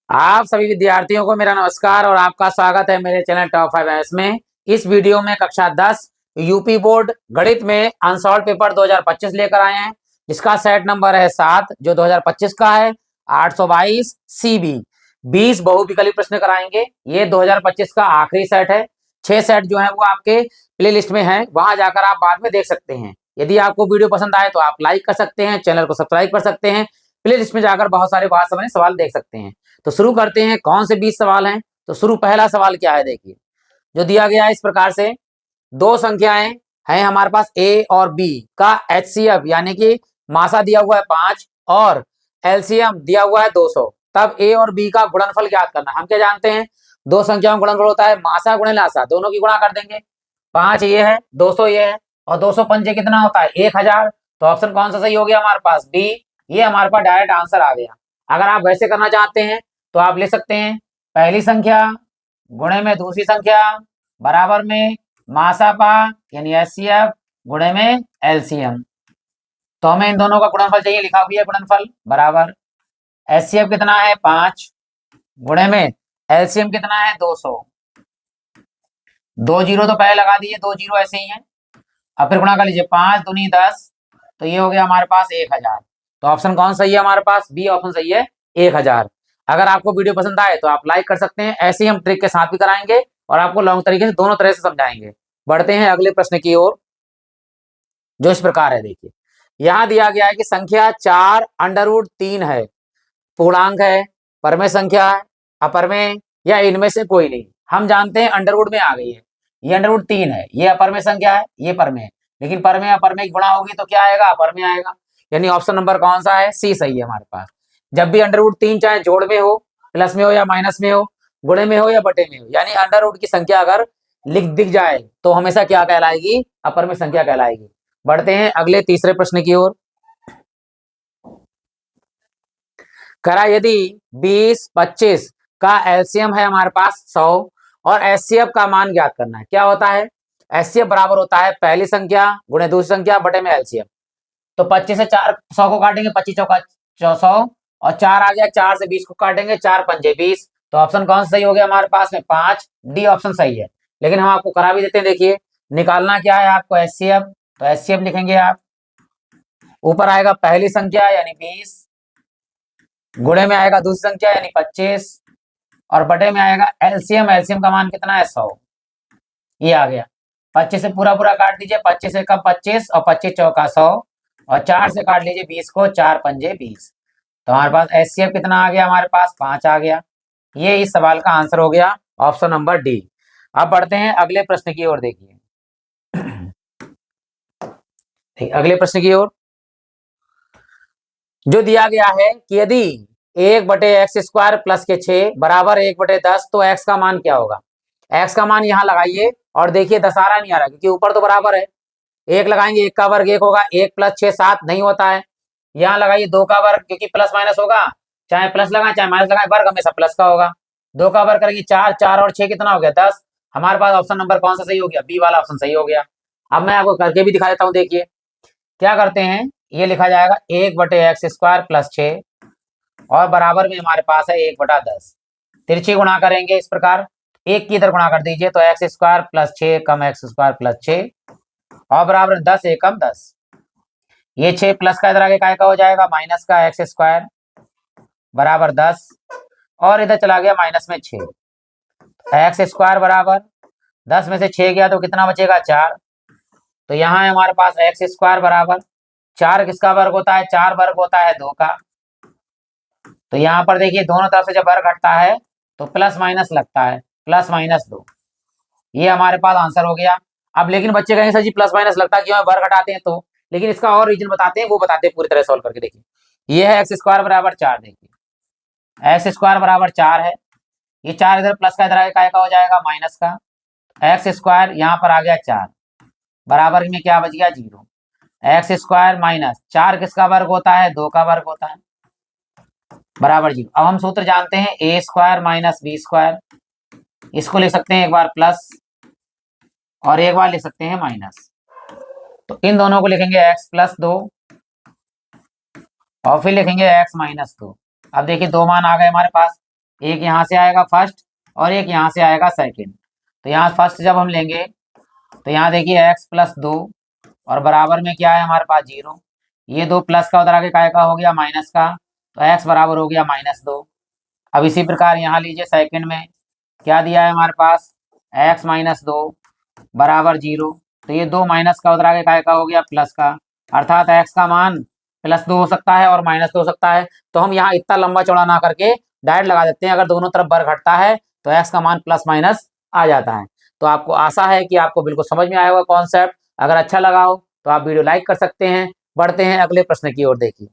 आप सभी विद्यार्थियों को मेरा नमस्कार और आपका स्वागत है मेरे चैनल टॉप 5 एस में। इस वीडियो में कक्षा 10 यूपी बोर्ड गणित में अनसॉल्व पेपर 2025 लेकर आए हैं, जिसका सेट नंबर है 7 जो 2025 का है। 822 सीबी 20 बहुविकल्पी प्रश्न कराएंगे। ये 2025 का आखिरी सेट है। 6 सेट जो है वो आपके प्ले लिस्ट में है, वहां जाकर आप बाद में देख सकते हैं। यदि आपको वीडियो पसंद आए तो आप लाइक कर सकते हैं, चैनल को सब्सक्राइब कर सकते हैं, प्ले लिस्ट में जाकर बहुत सारे बात समझ सवाल देख सकते हैं। तो शुरू करते हैं, कौन से 20 सवाल हैं। तो शुरू पहला सवाल क्या है, देखिए जो दिया गया है इस प्रकार से। दो संख्याएं हैं हमारे पास ए और बी का एचसीएफ यानी कि मासा दिया हुआ है 5 और एलसीएम दिया हुआ है 200। तब ए और बी का गुणनफल ज्ञात करना। हम क्या जानते हैं, दो संख्याओं का गुणनफल होता है मासा गुणे लासा, दोनों की गुणा कर देंगे। 5 ये है, 200 ये है, और 200 पंजे कितना होता है 1000। तो ऑप्शन कौन सा सही हो गया हमारे पास, बी। ये हमारे पास डायरेक्ट आंसर आ गया। अगर आप वैसे करना चाहते हैं तो आप ले सकते हैं पहली संख्या गुणे में दूसरी संख्या बराबर में मासापा यानी एचसीएफ गुणे में एलसीएम। तो हमें इन दोनों का गुणनफल चाहिए, लिखा हुआ है गुणनफल बराबर एचसीएफ कितना है 5 गुणे में एलसीएम कितना है 200। 2 जीरो तो पहले लगा दीजिए, 2 जीरो ऐसे ही है। अब फिर गुणा कर लीजिए, 5 दूनी 10, तो ये हो गया हमारे पास 1000। तो ऑप्शन कौन सही है हमारे पास, बी ऑप्शन सही है 1000। अगर आपको वीडियो पसंद आए तो आप लाइक कर सकते हैं। ऐसे ही हम ट्रिक के साथ भी कराएंगे और आपको लॉन्ग तरीके से दोनों तरह से समझाएंगे। बढ़ते हैं अगले प्रश्न की ओर, जो इस प्रकार है। देखिए यहां दिया गया है कि संख्या 4√3 है, पूर्णांक है, परमेय संख्या है, अपरमेय या इनमें से कोई नहीं। हम जानते हैं अंडरवुड में आ गई है, ये अंडरवुड 3 है, ये अपरमेय संख्या है, ये परमेय है। लेकिन परमेय अपरमेय की गुणा होगी तो क्या आएगा, अपरमेय आएगा। यानी ऑप्शन नंबर कौन सा है, सी सही है हमारे पास। जब भी अंडरवुड 3 चाहे जोड़ में हो, प्लस में हो या माइनस में हो, गुणे में हो या बटे में हो, यानी अंडरवुड की संख्या अगर दिख जाए तो हमेशा क्या कहलाएगी, अपरमेय संख्या कहलाएगी। बढ़ते हैं अगले तीसरे प्रश्न की ओर। करा यदि 20 25 का एलसीएम है हमारे पास 100 और एचसीएफ का मान ज्ञात करना है। क्या होता है, एचसीएफ बराबर होता है पहली संख्या गुणे दूसरी संख्या बटे में एलसीएम। तो 25 से 4 100 को काटेंगे, 25 चौका 100 और 4 आ गया, 4 से 20 को काटेंगे, 4 पंजे 20। तो ऑप्शन कौन सा सही हो गया हमारे पास में, 5 डी ऑप्शन सही है। लेकिन हम आपको करा भी देते हैं। देखिए निकालना क्या है आपको, एचसीएफ। तो एचसीएफ लिखेंगे आप, ऊपर आएगा पहली संख्या यानी 20, गुणे में आएगा दूसरी संख्या यानी 25 और बटे में आएगा एलसीएम। एलसीएम का मान कितना है 100, ये आ गया। 25 से पूरा पूरा काट दीजिए, 25 से कम 25 और 25 चौका 100 और 4 से काट लीजिए 20 को, 4 पंजे 20। तो हमारे पास एचसीएफ कितना आ गया, हमारे पास 5 आ गया। ये इस सवाल का आंसर हो गया, ऑप्शन नंबर डी। अब बढ़ते हैं अगले प्रश्न की ओर। देखिए अगले प्रश्न की ओर जो दिया गया है कि यदि 1/x² प्लस के 6 बराबर 1/10 तो x का मान क्या होगा। x का मान यहाँ लगाइए और देखिए 10 आ रहा नहीं आ रहा, क्योंकि ऊपर तो बराबर है। 1 लगाएंगे, 1 का वर्ग 1 होगा, 1 + 6 7 नहीं होता है। यहाँ लगाइए 2 का वर्ग, क्योंकि प्लस माइनस होगा, चाहे प्लस लगाए चाहे माइनस लगाए, वर्ग हमेशा प्लस का होगा। 2 का वर्ग करेंगे 4, 4 और 6 कितना हो गया 10। हमारे पास ऑप्शन नंबर कौन सा सही हो गया, बी वाला ऑप्शन सही हो गया। अब मैं आपको करके भी दिखा देता हूँ। देखिए क्या करते हैं, ये लिखा जाएगा 1/x² प्लस 6 और बराबर में हमारे पास है 1/10। तिरछी गुणा करेंगे इस प्रकार, एक की इधर गुणा कर दीजिए, तो x² प्लस 6 कम x² प्लस 6 और बराबर 10 एकम 10। ये 6 प्लस का इधर आगे काय का हो जाएगा, माइनस का x² बराबर 10 और इधर चला गया माइनस में 6। x² बराबर 10 में से 6 गया तो कितना बचेगा 4। तो यहाँ है हमारे पास x² बराबर 4 किसका वर्ग होता है, 4 वर्ग होता है 2 का। तो यहाँ पर देखिए दोनों तरफ से जब वर्ग हटता है तो प्लस माइनस लगता है, +-2। ये हमारे पास आंसर हो गया। अब लेकिन बच्चे कहेंगे सर जी प्लस माइनस लगता क्यों है, वर्ग हटाते हैं तो, लेकिन इसका और रीजन बताते हैं, वो बताते हैं पूरी तरह सॉल्व करके। देखिए ये है x² बराबर 4, देखिए x² बराबर 4 है, ये 4 इधर प्लस का इधर आगे काय का हो जाएगा माइनस का, x² यहाँ पर आ गया 4 बराबर में क्या बच गया 0। x² माइनस 4 किसका वर्ग होता है, 2 का वर्ग होता है, बराबर 0। अब हम सूत्र जानते हैं a² माइनस b², इसको लिख सकते हैं एक बार प्लस और एक बार लिख सकते हैं माइनस। तो इन दोनों को लिखेंगे x + 2 और फिर लिखेंगे x - 2। अब देखिए दो मान आ गए हमारे पास, एक यहाँ से आएगा फर्स्ट और एक यहाँ से आएगा सेकंड। तो यहाँ फर्स्ट जब हम लेंगे तो यहाँ देखिए x+2 और बराबर में क्या है हमारे पास 0। ये दो प्लस का उधर आगे काय का हो गया माइनस का, तो x बराबर हो गया -2। अब इसी प्रकार यहाँ लीजिए सेकंड में क्या दिया है हमारे पास x-2 बराबर 0। तो ये दो माइनस का उधर आगे काय का हो गया प्लस का, अर्थात x का मान +2 हो सकता है और -2 हो सकता है। तो हम यहाँ इतना लंबा चौड़ा ना करके डायरेक्ट लगा देते हैं, अगर दोनों तरफ वर्ग घटता है तो x का मान प्लस माइनस आ जाता है। तो आपको आशा है कि आपको बिल्कुल समझ में आया होगा कॉन्सेप्ट। अगर अच्छा लगा हो तो आप वीडियो लाइक कर सकते हैं। बढ़ते हैं अगले प्रश्न की ओर। देखिए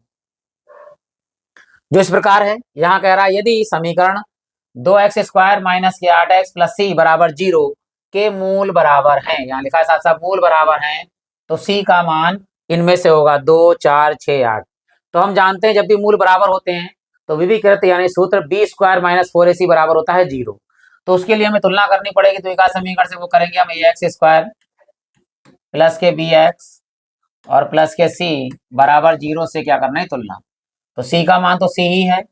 जो इस प्रकार है, यहाँ कह रहा है यदि समीकरण 2x² माइनस के 8x प्लस सी बराबर 0 के मूल बराबर हैं, यहाँ लिखा है साथ साथ मूल बराबर हैं, तो सी का मान इनमें से होगा 2, 4, 6, 8। तो हम जानते हैं जब भी मूल बराबर होते हैं तो विविकृत यानी सूत्र b² माइनस 4ac बराबर होता है 0। तो उसके लिए हमें तुलना करनी पड़ेगी। तो एक समीकरण से वो करेंगे हम ax² प्लस के bx और प्लस के c बराबर 0 से क्या करना है तुलना। तो c का मान तो c ही है,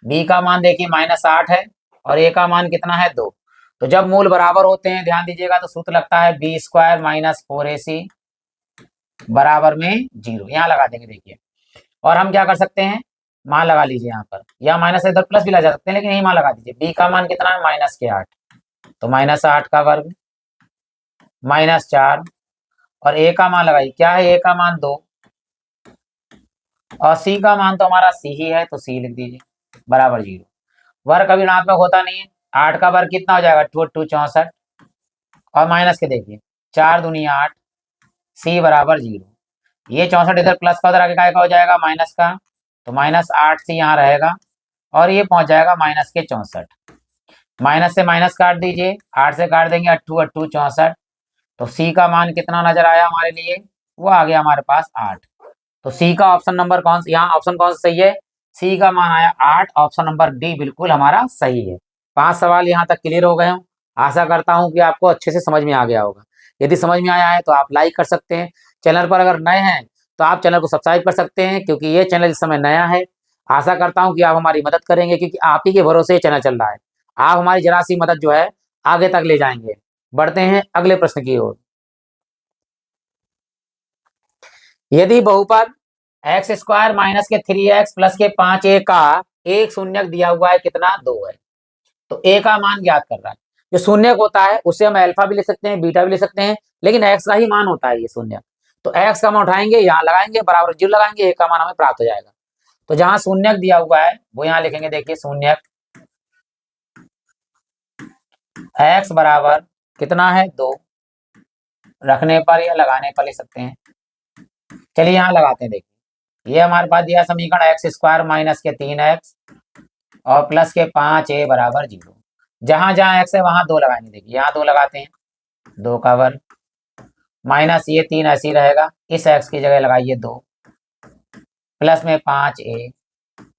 b का मान देखिए -8 है और a का मान कितना है 2। तो जब मूल बराबर होते हैं ध्यान दीजिएगा तो सूत्र लगता है b² माइनस 4ac बराबर में 0। यहाँ लगा देंगे देखिए, और हम क्या कर सकते हैं मान लगा लीजिए यहाँ पर, या माइनस इधर प्लस भी ला जा सकते हैं, लेकिन यही मान लगा दीजिए। b का मान कितना है -8, तो -8 का वर्ग -4 और a का मान लगाइए, क्या है a का मान 2 और c का मान तो हमारा c ही है, तो c लिख दीजिए बराबर 0। वर्ग कभी ऋणात्मक होता नहीं है। 8 का वर्ग कितना हो जाएगा 2 2 64 और माइनस के देखिए 4 दूनी 8 c बराबर 0। ये 64 इधर प्लस का उधर आगे का हो जाएगा माइनस का, तो -8c यहाँ रहेगा और ये पहुंच जाएगा माइनस के 64। माइनस से माइनस काट दीजिए, 8 से काट देंगे 8 8 64। तो c का मान कितना नजर आया हमारे लिए, वो आ गया हमारे पास 8। तो c का ऑप्शन नंबर कौन सा, यहाँ ऑप्शन कौन सा सही है, c का मान आया 8, ऑप्शन नंबर डी बिल्कुल हमारा सही है। 5 सवाल यहाँ तक क्लियर हो गए हों। आशा करता हूँ कि आपको अच्छे से समझ में आ गया होगा। यदि समझ में आया है तो आप लाइक कर सकते हैं। चैनल पर अगर नए हैं तो आप चैनल को सब्सक्राइब कर सकते हैं, क्योंकि ये चैनल इस समय नया है। आशा करता हूँ कि आप हमारी मदद करेंगे, क्योंकि आप ही के भरोसे ये चैनल चल रहा है। आप हमारी जरा सी मदद जो है आगे तक ले जाएंगे। बढ़ते हैं अगले प्रश्न की ओर। यदि बहुपद x² माइनस के 3x प्लस के 5a का एक शून्यक दिया हुआ है कितना 2 है, तो a का मान ज्ञात कर रहा है। जो शून्यक होता है उसे हम अल्फा भी लिख सकते हैं, बीटा भी लिख सकते हैं, लेकिन x का ही मान होता है ये शून्यक। तो x का मान उठाएंगे, यहाँ लगाएंगे, बराबर 0 लगाएंगे, a का मान हमें प्राप्त हो जाएगा। तो जहां शून्यक दिया हुआ है वो यहाँ लिखेंगे, देखिए शून्यक x बराबर कितना है 2, रखने पर या लगाने पर लिख सकते हैं। चलिए यहाँ लगाते हैं। देखिए ये हमारे पास दिया समीकरण x² माइनस के 3x और प्लस के 5a बराबर 0। जहां जहां x है वहां 2 लगाएंगे। देखिए यहाँ 2 लगाते हैं, 2 का वर्ग माइनस ये 3 ऐसे ही रहेगा, इस x की जगह लगाइए 2 प्लस में 5a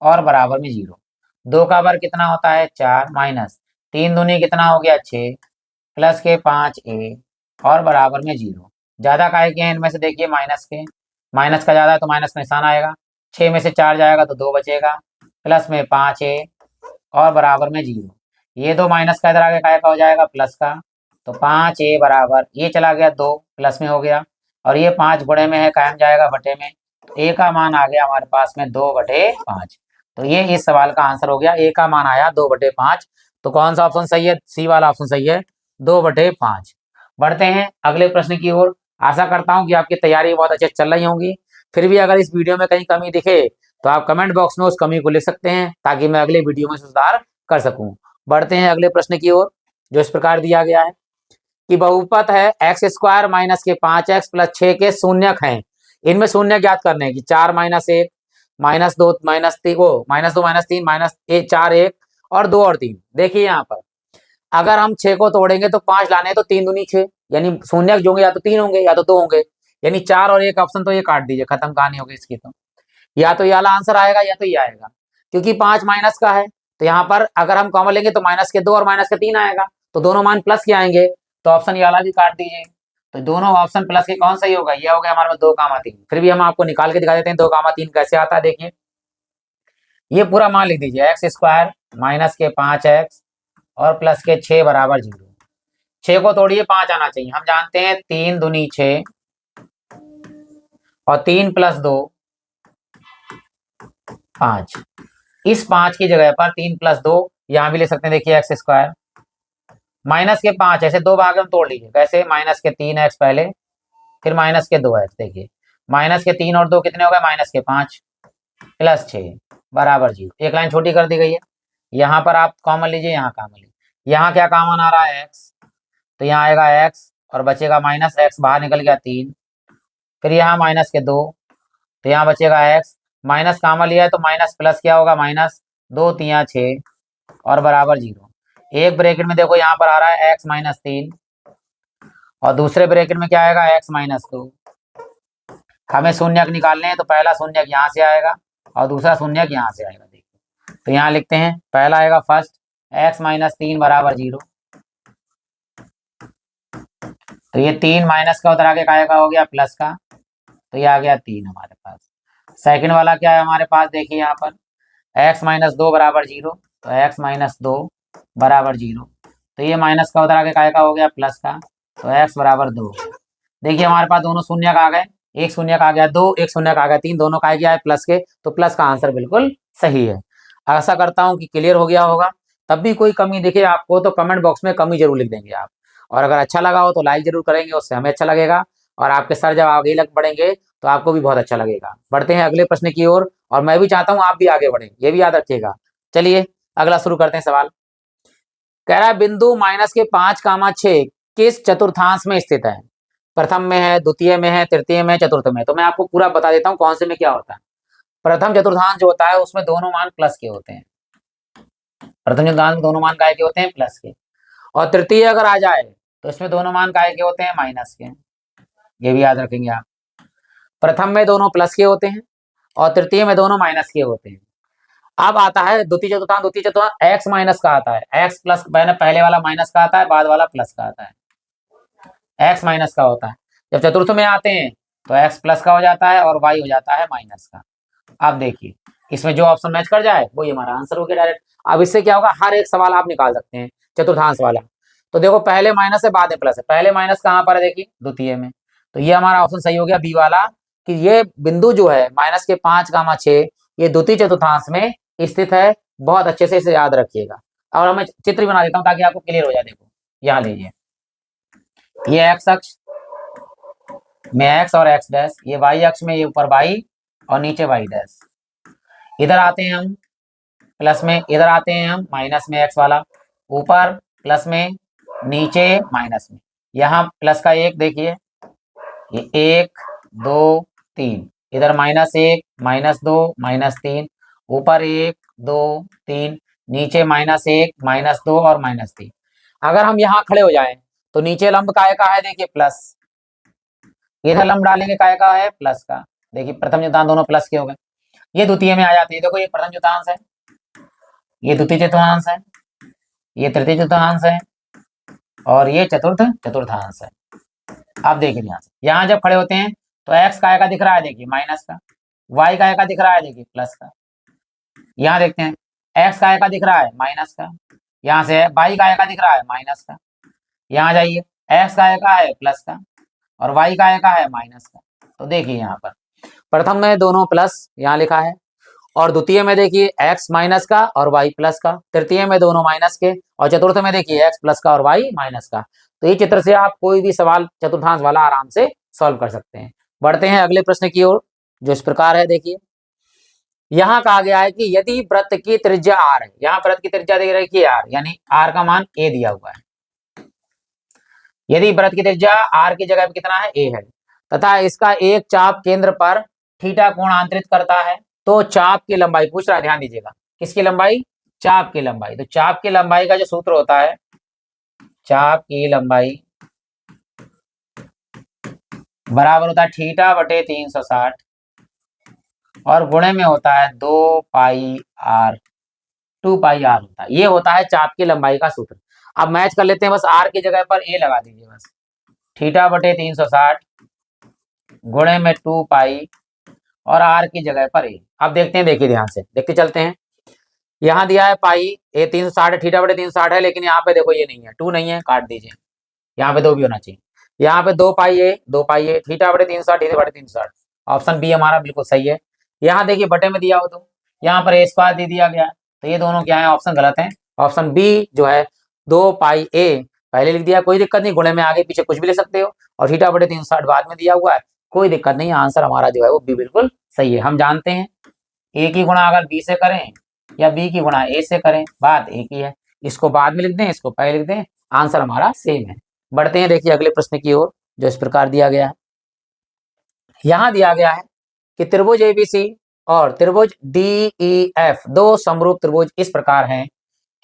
और बराबर में 0। 2 का वर्ग कितना होता है 4 माइनस 3 दूनी कितना हो गया 6 प्लस के 5a और बराबर में 0। ज्यादा काहे के हैं इनमें से, देखिए माइनस के, माइनस का ज्यादा है तो माइनस का निशान आएगा। 6 में से 4 जाएगा तो 2 बचेगा, प्लस में 5a और बराबर में 0। ये 2 माइनस का इधर आगे काय का हो जाएगा प्लस का, तो 5a बराबर ये चला गया 2 प्लस में हो गया, और ये 5 गुणे में है कायम जाएगा बटे में, तो a का मान आ गया हमारे पास में 2/5। तो ये इस सवाल का आंसर हो गया, a का मान आया 2/5। तो कौन सा ऑप्शन सही है, सी वाला ऑप्शन सही है, 2/5। बढ़ते हैं अगले प्रश्न की ओर। आशा करता हूं कि आपकी तैयारी बहुत अच्छे चल रही होंगी। फिर भी अगर इस वीडियो में कहीं कमी दिखे तो आप कमेंट बॉक्स में उस कमी को लिख सकते हैं, ताकि मैं अगले वीडियो में सुधार कर सकूं। बढ़ते हैं अगले प्रश्न की ओर, जो इस प्रकार दिया गया है कि बहुपद है x² माइनस के 5x प्लस 6 के शून्यक हैं। इनमें शून्य ज्ञात करने हैं कि 4 माइनस 1 माइनस 2 माइनस 3 -2 -3 -4 1 और 2 और 3। देखिए यहाँ पर अगर हम 6 को तोड़ेंगे तो 5 लाने हैं, तो 3 दूनी 6, यानी शून्यक जो होंगे या तो 3 होंगे या तो 2 होंगे, यानी 4 और 1 ऑप्शन तो ये काट दीजिए, खत्म कहानी होगी इसकी। तो या तो ये वाला आंसर आएगा या तो ये आएगा, क्योंकि 5 माइनस का है। तो यहाँ पर अगर हम कॉमन लेंगे तो -2 और -3 आएगा, तो दोनों मान प्लस के आएंगे, तो ऑप्शन ये वाला भी काट दीजिए। तो दोनों ऑप्शन प्लस के कौन सही होगा, ये हो गया हमारे पास 2, 3। फिर भी हम आपको निकाल के दिखा देते हैं 2, 3 कैसे आता है। देखिए ये पूरा मान लिख दीजिए, एक्स स्क्वायर माइनस के 5x और प्लस के 6 बराबर 0। 6 को तोड़िए 5 आना चाहिए। हम जानते हैं 3 दूनी 6 और 3 प्लस 2 5। इस 5 की जगह पर 3 प्लस 2 यहां भी ले सकते हैं। देखिए एक्स स्क्वायर माइनस के 5, ऐसे दो भाग में तोड़ लीजिए। कैसे? माइनस के 3x पहले, फिर माइनस के 2x। देखिए माइनस के 3 और 2 कितने हो गए? माइनस के 5 प्लस 6 बराबर 0। एक लाइन छोटी कर दी गई है। यहाँ पर आप कॉमन लीजिए, यहाँ कॉमन लीजिए। यहाँ क्या कॉमन आ रहा है? x, तो यहाँ आएगा x और बचेगा माइनस x, बाहर निकल गया 3। फिर यहाँ माइनस के 2, तो यहाँ बचेगा x, माइनस कॉमन लिया है तो माइनस प्लस क्या होगा? माइनस 2 3 6 और बराबर 0। एक ब्रैकेट में देखो यहाँ पर आ रहा है x माइनस 3 और दूसरे ब्रैकेट में क्या आएगा? x minus 2। हमें शून्यक निकालने हैं तो पहला शून्यक यहाँ से आएगा और दूसरा शून्यक यहाँ से आएगा। देखिए तो यहाँ लिखते हैं, पहला आएगा फर्स्ट x माइनस 3 बराबर 0। तो ये 3 माइनस का उधर आगे का हो गया प्लस का, तो ये आ गया 3 हमारे पास। सेकंड वाला क्या है हमारे पास? देखिए यहाँ पर x माइनस 2 बराबर 0, तो x माइनस 2 बराबर 0। तो ये माइनस का उधर आगे का हो गया प्लस का, तो x बराबर 2। देखिए हमारे पास दोनों शून्यक आ गए, एक शून्यक आ गया 2, एक शून्यक आ गया 3, दोनों का क्या है? प्लस के, तो प्लस का आंसर बिल्कुल सही है। आशा करता हूं कि क्लियर हो गया होगा। तब भी कोई कमी दिखे आपको तो कमेंट बॉक्स में कमी जरूर लिख देंगे आप, और अगर अच्छा लगा हो तो लाइक जरूर करेंगे, उससे हमें अच्छा लगेगा और आपके सर जब आगे लग बढ़ेंगे तो आपको भी बहुत अच्छा लगेगा। बढ़ते हैं अगले प्रश्न की ओर, और मैं भी चाहता हूं आप भी आगे बढ़ें, ये भी याद रखिएगा। चलिए अगला शुरू करते हैं सवाल। कह रहा है बिंदु माइनस के 5, 6 किस चतुर्थांश में स्थित है? प्रथम में है, द्वितीय में है, तृतीय में, चतुर्थ में। तो मैं आपको पूरा बता देता हूँ कौन से में क्या होता है। प्रथम चतुर्थांश जो होता है उसमें दोनों मान प्लस के होते हैं। प्रथम चतुर्थांश में दोनों मान काय के होते हैं? प्लस के। और तृतीय अगर आ जाए तो इसमें दोनों मान काय के होते हैं? माइनस के। ये भी याद रखेंगे आप। प्रथम में दोनों प्लस के होते हैं और तृतीय में दोनों माइनस के होते हैं। अब आता है द्वितीय चतुर्थांश। द्वितीय चतुर्थांश एक्स माइनस का आता है, एक्स प्लस, पहले वाला माइनस का आता है, बाद वाला प्लस का आता है। एक्स माइनस का होता है। जब चतुर्थ में आते हैं तो एक्स प्लस का हो जाता है और वाई हो जाता है माइनस का। अब देखिए इसमें जो ऑप्शन मैच कर जाए वो हमारा आंसर हो गया डायरेक्ट। अब इससे क्या होगा? हर एक सवाल आप निकाल सकते हैं चतुर्थांश वाला। तो देखो पहले माइनस है बाद में प्लस है, पहले माइनस कहाँ पर है? देखिए द्वितीय में। तो ये हमारा ऑप्शन सही हो गया बी वाला, कि ये बिंदु जो है माइनस के 5, 6 ये द्वितीय चतुर्थांश में स्थित है। बहुत अच्छे से इसे याद रखिएगा। और मैं चित्र बना देता हूँ ताकि आपको क्लियर हो जाए। देखो यहाँ लीजिए, ये एक्स अक्ष में एक्स और एक्स डैश, ये वाई अक्ष में ये ऊपर वाई और नीचे वाई डैश। इधर आते हैं हम प्लस में, इधर आते हैं हम माइनस में, एक्स वाला ऊपर प्लस में, नीचे माइनस में। यहाँ प्लस का 1 देखिए, ये 1 2 3, इधर -1 -2 -3, ऊपर 1 2 3, नीचे -1 -2 और -3। अगर हम यहाँ खड़े हो जाएं तो नीचे लंब काय का है? देखिए प्लस, इधर लंब डालेंगे काय का है? प्लस का। देखिए प्रथम चतुर्थांश दोनों प्लस के हो गए। ये द्वितीय में आ जाते हैं। देखो ये प्रथम चतुर्थांश है, ये द्वितीय चतुर्थांश है, ये तृतीय चतुर्थांश है और ये चतुर्थ चतुर्थांश है। अब देखिए यहाँ जब खड़े होते हैं तो एक्स काय का दिख रहा है? देखिए माइनस का। वाई काय का दिख रहा है? देखिए प्लस का। यहाँ देखते हैं एक्स काय का दिख रहा है? माइनस का। यहाँ से वाई काय का दिख रहा है? माइनस का। यहाँ जाइए एक्स काय का है? प्लस का और वाई काय का है? माइनस का। तो देखिए यहाँ पर प्रथम में दोनों प्लस यहाँ लिखा है, और द्वितीय में देखिए x माइनस का और y प्लस का, तृतीय में दोनों माइनस के, और चतुर्थ में देखिए x प्लस का और y माइनस का। तो ये चित्र से आप कोई भी सवाल चतुर्थांश वाला आराम से सॉल्व कर सकते हैं। बढ़ते हैं अगले प्रश्न की ओर जो इस प्रकार है। देखिए यहाँ कहा गया है कि यदि वृत्त की त्रिज्या r है, यहाँ वृत्त की त्रिज्या दे रखी है r, यानी r का मान a दिया हुआ है। यदि वृत्त की त्रिज्या r की जगह पे कितना है? a है, तथा इसका एक चाप केंद्र पर थीटा कोण आंतरित करता है, तो चाप की लंबाई पूछ रहा है, ध्यान दीजिएगा। किसकी लंबाई? चाप की लंबाई। तो चाप की लंबाई का जो सूत्र होता है, चाप की लंबाई बराबर होता है थीटा बटे 360 और गुणे में होता है 2 पाई आर, 2 पाई आर होता है। ये होता है चाप की लंबाई का सूत्र। अब मैच कर लेते हैं, बस आर की जगह पर ए लगा दीजिए। बस थीटा बटे 360 गुणे में 2 पाई और आर की जगह पर ए। अब देखते हैं, देखिए ध्यान से देखते चलते हैं। यहाँ दिया है पाई, ये 360 है, थीटा बटे 360 है, लेकिन यहाँ पे देखो ये नहीं है, 2 नहीं है, काट दीजिए। यहाँ पे 2 भी होना चाहिए। यहाँ पे 2 पाई ए थीटा बटे 360, थीटा बटे 360। ऑप्शन बी हमारा बिल्कुल सही है। यहाँ देखिए बटे में दिया हो तो यहाँ पर ए स्क्वायर दे दिया गया है, तो ये दोनों क्या है, ऑप्शन गलत है। ऑप्शन बी जो है 2 पाई ए पहले लिख दिया, कोई दिक्कत नहीं, गुणे में आगे पीछे कुछ भी ले सकते हो, और थीटा बटे 360 बाद में दिया हुआ है, कोई दिक्कत नहीं। आंसर हमारा जो है वो बी बिल्कुल सही है। हम जानते हैं ए की गुणा अगर बी से करें या बी की गुणा ए से करें, बात एक ही है। इसको बाद में लिख दें, इसको पहले लिख दें, आंसर हमारा सेम है। बढ़ते हैं देखिए अगले प्रश्न की ओर, जो इस प्रकार दिया गया है। यहां दिया गया है कि त्रिभुज एबीसी और त्रिभुज डीईएफ दो समरूप त्रिभुज इस प्रकार हैं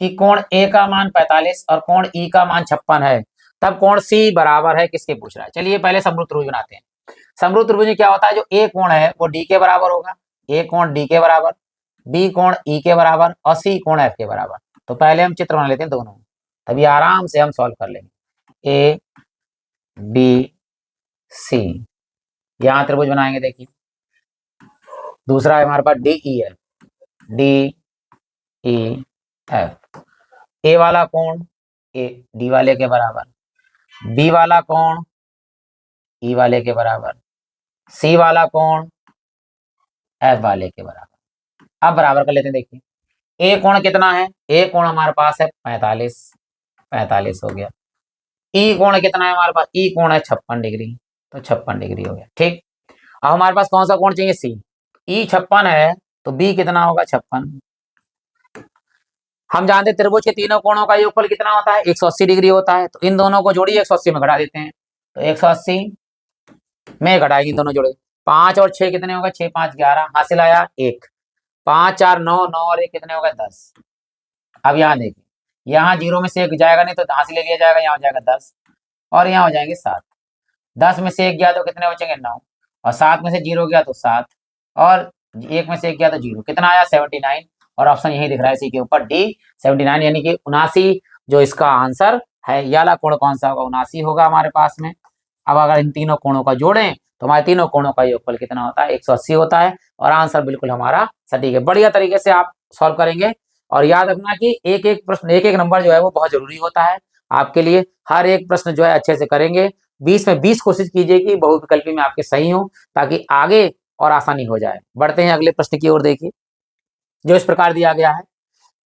कि कोण ए का मान 45 और कोण ई का मान 56 है, तब कोण सी बराबर है किसके, पूछ रहा है। चलिए पहले समरूप त्रिभुज बनाते हैं। समरूप त्रिभुज में क्या होता है, जो ए कोण है वो डी के बराबर होगा, ए कोण डी के बराबर, बी कोण ई के बराबर और सी कोण एफ के बराबर। तो पहले हम चित्र बना लेते हैं दोनों, तभी आराम से हम सॉल्व कर लेंगे। ए बी सी, यहां त्रिभुज बनाएंगे। देखिए दूसरा है हमारे पास D E F, D E F. A वाला कोण ए डी वाले के बराबर, बी वाला कोण ई वाले के बराबर, सी वाला कोण एफ वाले के बराबर। अब बराबर कर लेते हैं। देखिए ए कोण कितना है, ए कोण हमारे पास है 45, 45 हो गया। ई कोण कितना है हमारे पास, ई कोण है 56 डिग्री, तो 56 डिग्री हो गया। ठीक, अब हमारे पास कौन सा कोण चाहिए, सी। ई 56 है तो बी कितना होगा, 56। हम जानते हैं त्रिभुज के तीनों कोणों का योगफल कितना होता है, 180 डिग्री होता है, तो इन दोनों को जोड़िए, 180 में घटा देते हैं, तो 180 में घटाएगी दोनों जोड़े। 5 और 6 कितने होगा, 6 5 11, हासिल आया 1। 5 4 9, 9 और 1 कितने होगा, 10। अब यहाँ देखिए, यहाँ 0 में से 1 जाएगा नहीं तो हासिल ले लिया जाएगा, यहाँ हो जाएगा 10 और यहाँ हो जाएंगे 7। 10 में से 1 गया तो कितने बचेंगे, 9, और 7 में से 0 गया तो 7, और 1 में से 1 गया तो 0, कितना आया 79। और ऑप्शन यही दिख रहा है इसी के ऊपर, डी 79, यानी कि 79 जो इसका आंसर है। ये वाला कोण कौन सा होगा, 79 होगा हमारे पास में। अब अगर इन तीनों कोणों का जोड़ें तो हमारे तीनों कोणों का योगफल कितना होता है, 180 होता है, और आंसर बिल्कुल हमारा सटीक है। बढ़िया तरीके से आप सॉल्व करेंगे, और याद रखना कि एक एक प्रश्न, एक एक नंबर जो है वो बहुत जरूरी होता है आपके लिए। हर एक प्रश्न जो है अच्छे से करेंगे, 20 में 20 कोशिश कीजिए कि बहुविकल्पी में आपके सही हो, ताकि आगे और आसानी हो जाए। बढ़ते हैं अगले प्रश्न की ओर। देखिए जो इस प्रकार दिया गया है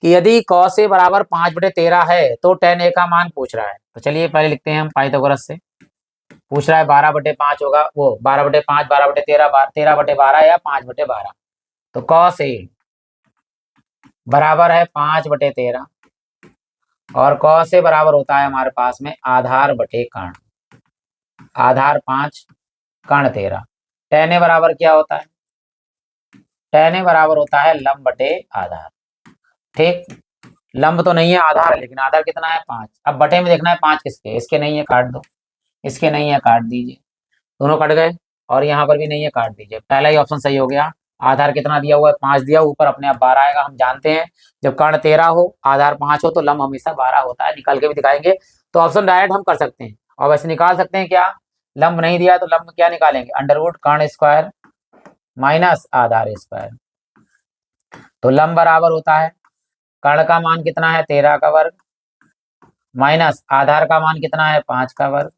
कि यदि cos a बराबर 5/13 है तो tan a का मान पूछ रहा है। तो चलिए पहले लिखते हैं हम पाइथागोरस से। पूछ रहा है 12/5 होगा, वो 12/5, 12/13, 13/12 या 5/12। तो cos a बराबर है 5/13, और cos a बराबर होता है हमारे पास में आधार बटे कर्ण, आधार 5 कर्ण 13। tan a बराबर क्या होता है, tan a बराबर होता है लंब बटे आधार। ठीक, लंब तो नहीं है, आधार है, लेकिन आधार कितना है 5। अब बटे में देखना है 5 किसके, इसके नहीं है, काट दो, इसके नहीं है, काट दीजिए, दोनों कट गए, और यहाँ पर भी नहीं है, काट दीजिए। पहला ही ऑप्शन सही हो गया। आधार कितना दिया हुआ है, 5 दिया, ऊपर अपने आप 12 आएगा। हम जानते हैं जब कर्ण 13 हो, आधार 5 हो, तो लंब हमेशा 12 होता है। निकाल के भी दिखाएंगे, तो ऑप्शन डायरेक्ट हम कर सकते हैं, और वैसे निकाल सकते हैं क्या, लंब नहीं दिया तो लंब क्या निकालेंगे, अंडरवुड कर्ण स्क्वायर माइनस आधार स्क्वायर। तो लंब बराबर होता है, कर्ण का मान कितना है 13 का वर्ग, माइनस आधार का मान कितना है 5 का वर्ग।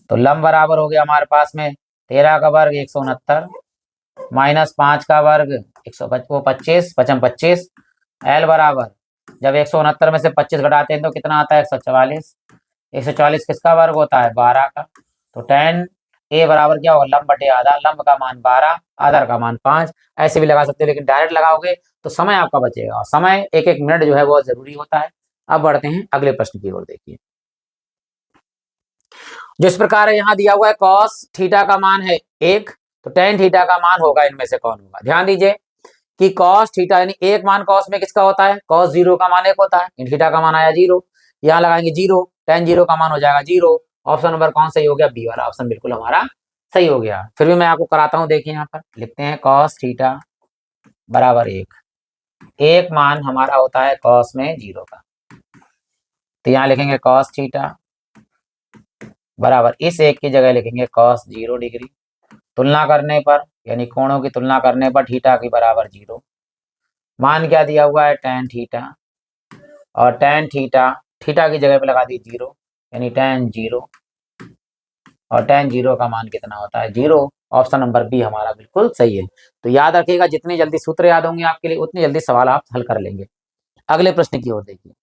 तो लंब बराबर हो गया हमारे पास में 13 का वर्ग 169, माइनस 5 का वर्ग 125, 25। एल बराबर, जब 169 में से 25 घटाते हैं तो कितना आता है 144। 144 किसका वर्ग होता है, 12 का। तो tan a बराबर क्या होगा, लंब बटे आधार, लंब का मान 12, आधार का मान 5। ऐसे भी लगा सकते हो, लेकिन डायरेक्ट लगाओगे तो समय आपका बचेगा, और समय एक एक मिनट जो है बहुत जरूरी होता है। अब बढ़ते हैं अगले प्रश्न की ओर। देखिए जो इस प्रकार है, यहाँ दिया हुआ है cos थीटा का मान है 1, तो tan थीटा का मान होगा इनमें से कौन होगा। ध्यान दीजिए कि cos थीटा यानी एक मान cos में किसका होता है, cos 0 का मान 1 होता है, इन थीटा का मान आया 0, यहाँ लगाएंगे 0, tan 0 का मान हो जाएगा 0। ऑप्शन नंबर कौन सही हो गया, बी वाला ऑप्शन बिल्कुल हमारा सही हो गया। फिर भी मैं आपको कराता हूँ, देखिए यहाँ पर लिखते हैं cos थीटा बराबर 1, एक मान हमारा होता है cos में 0 का, तो यहाँ लिखेंगे cos थीटा बराबर, इस एक की जगह लिखेंगे cos 0 डिग्री। तुलना करने पर, यानी कोणों की तुलना करने पर थीटा की बराबर 0, मान क्या दिया हुआ है, tan थीटा, और tan थीटा, थीटा की जगह पे लगा दी 0, यानी tan 0, और tan 0 का मान कितना होता है, 0। ऑप्शन नंबर बी हमारा बिल्कुल सही है। तो याद रखिएगा, जितनी जल्दी सूत्र याद होंगे आपके लिए उतनी जल्दी सवाल आप हल कर लेंगे। अगले प्रश्न की ओर देखिए,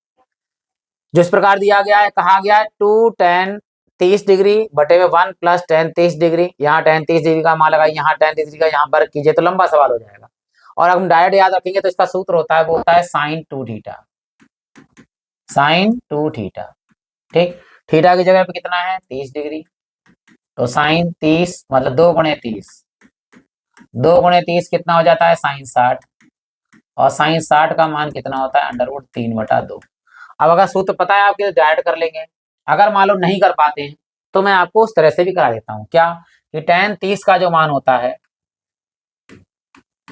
जो इस प्रकार दिया गया है, कहा गया है 2 tan 30 डिग्री बटे में 1 प्लस tan 30 डिग्री, यहाँ tan 30 डिग्री का मान लगाइए, यहाँ tan 30 डिग्री का यहाँ वर्ग कीजिए, तो लंबा सवाल हो जाएगा। और अगर हम डायरेक्ट याद रखेंगे तो इसका सूत्र होता है, वो होता है sin 2 थीटा, sin 2 थीटा। ठीक, थीटा की जगह पे कितना है, 30 डिग्री, तो sin 30 मतलब 2 गुणे 30, 2 गुणे 30 कितना हो जाता है, sin 60, और sin 60 का मान कितना होता है, √3/2। अब अगर सूत्र पता है आपके, डायरेक्ट कर लेंगे। अगर मान लो नहीं कर पाते हैं तो मैं आपको उस तरह से भी करा देता हूँ, क्या कि tan 30 का जो मान होता है,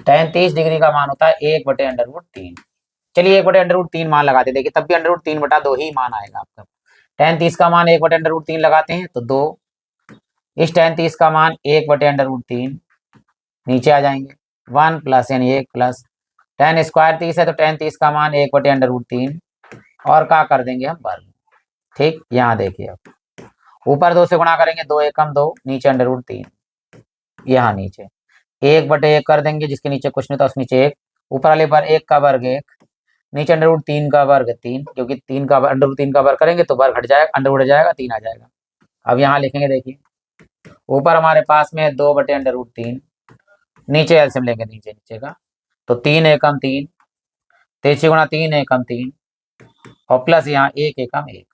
tan 30 डिग्री का मान होता है 1/√3। चलिए 1/√3 मान लगाते, देखिए तब भी √3/2 ही मान आएगा आपका। tan 30 का मान 1/√3 लगाते हैं तो 2, इस tan 30 का मान 1/√3, नीचे आ जाएंगे 1 प्लस यानी 1 प्लस tan स्क्वायर 30 है, तो tan 30 का मान 1/√3, और क्या कर देंगे हम, वर्ग। ठीक, यहाँ देखिए अब ऊपर 2 से गुणा करेंगे, 2 एकम 2, नीचे √3, यहाँ नीचे 1/1 कर देंगे, जिसके नीचे कुछ नहीं था उस नीचे 1, ऊपर वाले पर 1 का वर्ग 1, नीचे √3 का वर्ग 3, क्योंकि 3 का √3 का वर्ग करेंगे तो वर्ग हट जाएगा, अंडर हट जाएगा, 3 आ जाएगा। अब यहाँ लिखेंगे, देखिए ऊपर हमारे पास में 2/√3, नीचे एलसीएम लेंगे नीचे नीचे का, तो 3 एकम 3, 3 गुणा 3 एकम 3, और प्लस यहाँ 1 एकम 1।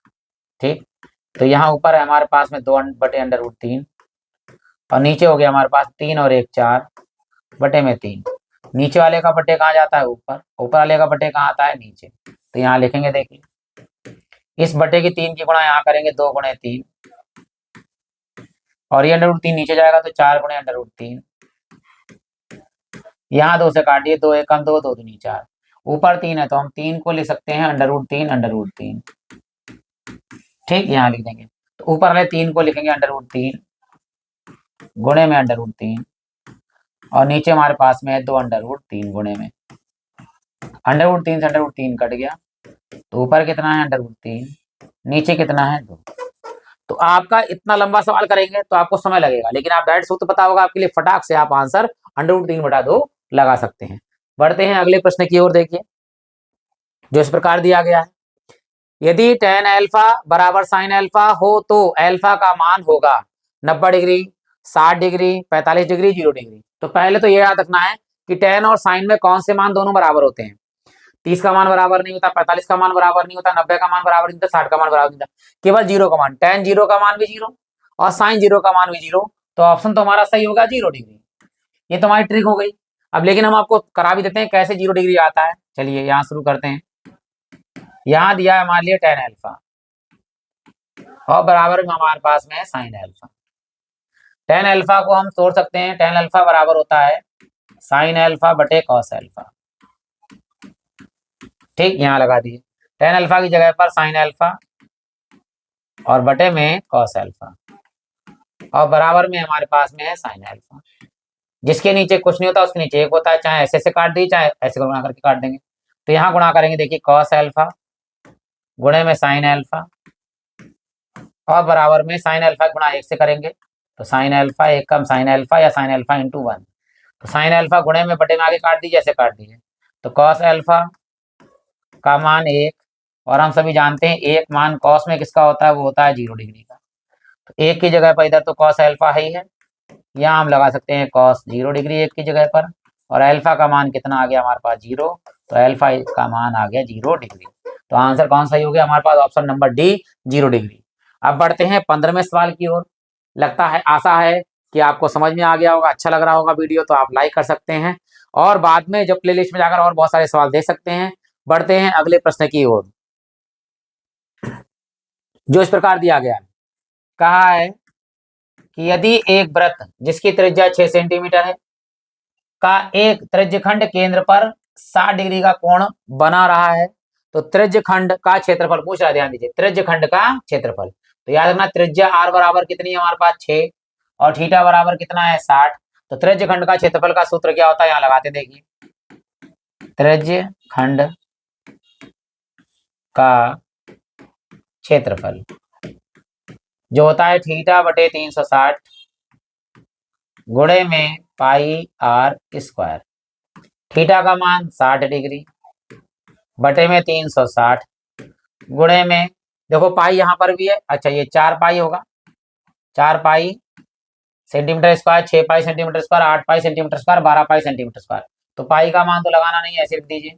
ठीक, तो यहाँ ऊपर है हमारे पास में 2/√3, और नीचे हो गया हमारे पास 3 और 1 4 बटे में 3। नीचे वाले का बटे कहाँ जाता है, ऊपर, ऊपर वाले का बटे कहाँ आता है, नीचे। तो यहाँ लिखेंगे, देखिए इस बटे की 3 की गुणा यहाँ करेंगे, 2 गुणे 3, और ये √3 नीचे जाएगा तो 4 गुणे √3, यहाँ 2 से काटिए, 2 एकम 2, 2 दूनी 4, ऊपर 3 है तो हम 3 को लिख सकते हैं √3। ठीक, यहाँ लिख देंगे, तो ऊपर वाले 3 को लिखेंगे √3 गुणे में √3, और नीचे हमारे पास में है 2 √3 गुणे में, √3 से √3 कट गया, तो ऊपर कितना है √3, नीचे कितना है 2। तो आपका इतना लंबा सवाल करेंगे तो आपको समय लगेगा, लेकिन आप डायरेक्ट सूत्र पता होगा आपके लिए, फटाक से आप आंसर √3/2 लगा सकते हैं। बढ़ते हैं अगले प्रश्न की ओर, देखिए जो इस प्रकार दिया गया है, यदि tan अल्फा बराबर sin अल्फा हो तो अल्फा का मान होगा 90 डिग्री, 60 डिग्री, 45 डिग्री, 0 डिग्री। तो पहले तो ये याद रखना है कि tan और sin में कौन से मान दोनों बराबर होते हैं। 30 का मान बराबर नहीं होता, 45 का मान बराबर नहीं होता, 90 का मान बराबर नहीं होता, 60 का मान बराबर नहीं होता, केवल 0 का मान। tan 0 का मान भी 0 और sin 0 का मान भी 0, तो ऑप्शन तो हमारा सही होगा 0 डिग्री। ये तो हमारी ट्रिक हो गई। अब लेकिन हम आपको करा भी देते हैं कैसे 0 डिग्री आता है। चलिए यहाँ शुरू करते हैं। यहाँ दिया है हमारे लिए tan अल्फा, और बराबर में हमारे पास में है sin अल्फा। tan अल्फा को हम तोड़ सकते हैं, tan अल्फा बराबर होता है sin अल्फा बटे cos अल्फा। ठीक, यहाँ लगा दिए tan अल्फा की जगह पर sin अल्फा और बटे में cos अल्फा, और बराबर में हमारे पास में है sin अल्फा। जिसके नीचे कुछ नहीं होता उसके नीचे 1 होता है, चाहे ऐसे से काट दी चाहे ऐसे गुणा करके काट देंगे। तो यहाँ गुणा करेंगे, देखिए cos अल्फा गुणे में sin अल्फा, और बराबर में sin अल्फा गुणा 1 से करेंगे तो sin अल्फा 1 कम sin अल्फा या sin अल्फा इंटू 1। तो sin अल्फा गुणे में बटे में आगे काट दीजिए, ऐसे काट दीजिए, तो cos अल्फा का मान 1, और हम सभी जानते हैं 1 मान cos में किसका होता है, वो होता है 0 डिग्री का। तो 1 की जगह पर इधर तो cos अल्फा ही है, यहाँ हम लगा सकते हैं cos 0 डिग्री 1 की जगह पर, और अल्फा का मान कितना आ गया हमारे पास 0, तो अल्फा का मान आ गया 0 डिग्री। तो आंसर कौन सही हो गया हमारे पास, ऑप्शन नंबर डी 0 डिग्री। अब बढ़ते हैं 15वें सवाल की ओर। लगता है, आशा है कि आपको समझ में आ गया होगा, अच्छा लग रहा होगा वीडियो, तो आप लाइक कर सकते हैं, और बाद में जब प्लेलिस्ट में जाकर और बहुत सारे सवाल देख सकते हैं। बढ़ते हैं अगले प्रश्न की ओर, जो इस प्रकार दिया गया है। कहा है कि यदि एक वृत्त जिसकी त्रिज्या 6 सेंटीमीटर है का एक त्रिज्यखंड केंद्र पर 60 डिग्री का कोण बना रहा है, तो त्रिज्यखंड का क्षेत्रफल पूछ रहा है, ध्यान दीजिए, त्रिज्यखंड का क्षेत्रफल। तो याद रखना, त्रिज्या r बराबर कितनी है हमारे पास 6, और थीटा बराबर कितना है 60। तो त्रिज्यखंड का क्षेत्रफल का सूत्र क्या होता है, यहाँ लगाते देखिए, त्रिज्य खंड का क्षेत्रफल जो होता है थीटा बटे 360 गुणे में पाई आर स्क्वायर। थीटा का मान 60 डिग्री बटे में 360 गुणे में, देखो पाई यहाँ पर भी है, अच्छा ये 4 पाई होगा, 4 पाई सेंटीमीटर स्क्वायर, 6 पाई सेंटीमीटर स्क्वायर, 8 पाई सेंटीमीटर स्क्वायर, 12 पाई सेंटीमीटर स्क्वायर। तो पाई का मान तो लगाना नहीं है, ऐसे लिख दीजिए।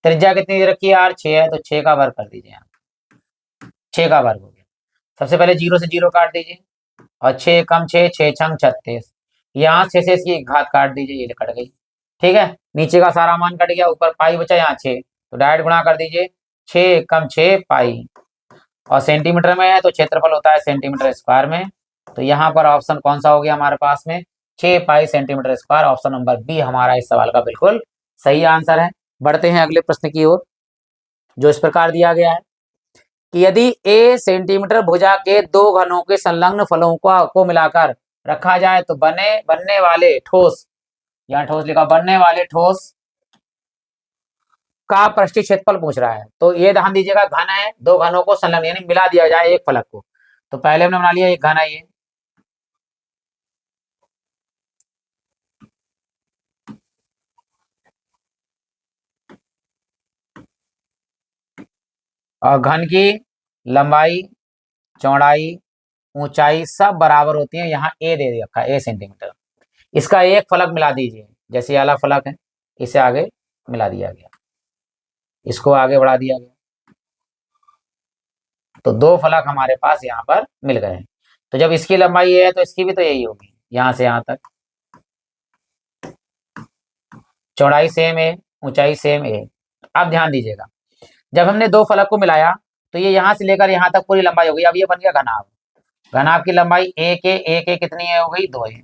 त्रिज्या कितनी दे रखी है यार, 6 है, तो 6 का वर्ग कर दीजिए यहाँ, 6 का वर्ग हो गया। सबसे पहले 0 से 0 काट दीजिए और 6 कम 6, 6 छंग 36, यहाँ 6 से इसकी घात काट दीजिए, ये कट गई। ठीक है, नीचे का सारा मान कट गया, ऊपर पाई बचा यहाँ 6, तो डायरेक्ट गुणा कर दीजिए, 6 कम 6 पाई, और सेंटीमीटर में है तो क्षेत्रफल होता है सेंटीमीटर स्क्वायर में। तो यहाँ पर ऑप्शन कौन सा हो गया हमारे पास में, 6 पाई centimetre square. Option number B हमारा इस सवाल का बिल्कुल सही आंसर है। बढ़ते हैं अगले प्रश्न की ओर, जो इस प्रकार दिया गया है कि यदि ए सेंटीमीटर भुजा के दो घनों के संलग्न फलों को मिलाकर रखा जाए तो बनने वाले ठोस, यहाँ ठोस लिखा, बनने वाले ठोस का पृष्ठीय क्षेत्रफल पूछ रहा है। तो ये ध्यान दीजिएगा, घन है, दो घनों को संलग्न यानी मिला दिया जाए एक फलक को। तो पहले हमने बना लिया एक घन है ये, और घन की लंबाई चौड़ाई ऊंचाई सब बराबर होती है। यहाँ ए दे रखा है, ए सेंटीमीटर, इसका एक फलक मिला दीजिए, जैसे वाला फलक है इसे आगे मिला दिया गया, इसको आगे बढ़ा दिया गया, तो दो फलक हमारे पास यहाँ पर मिल गए हैं। तो जब इसकी लंबाई ये है तो इसकी भी तो यही होगी, यहाँ से यहाँ तक, चौड़ाई सेम है, ऊंचाई सेम है। अब ध्यान दीजिएगा, जब हमने दो फलक को मिलाया तो ये यहाँ से लेकर यहाँ तक पूरी लंबाई हो गई। अब ये बन गया घनाभ, घनाभ की लंबाई एक कितनी है, हो गई 2 है,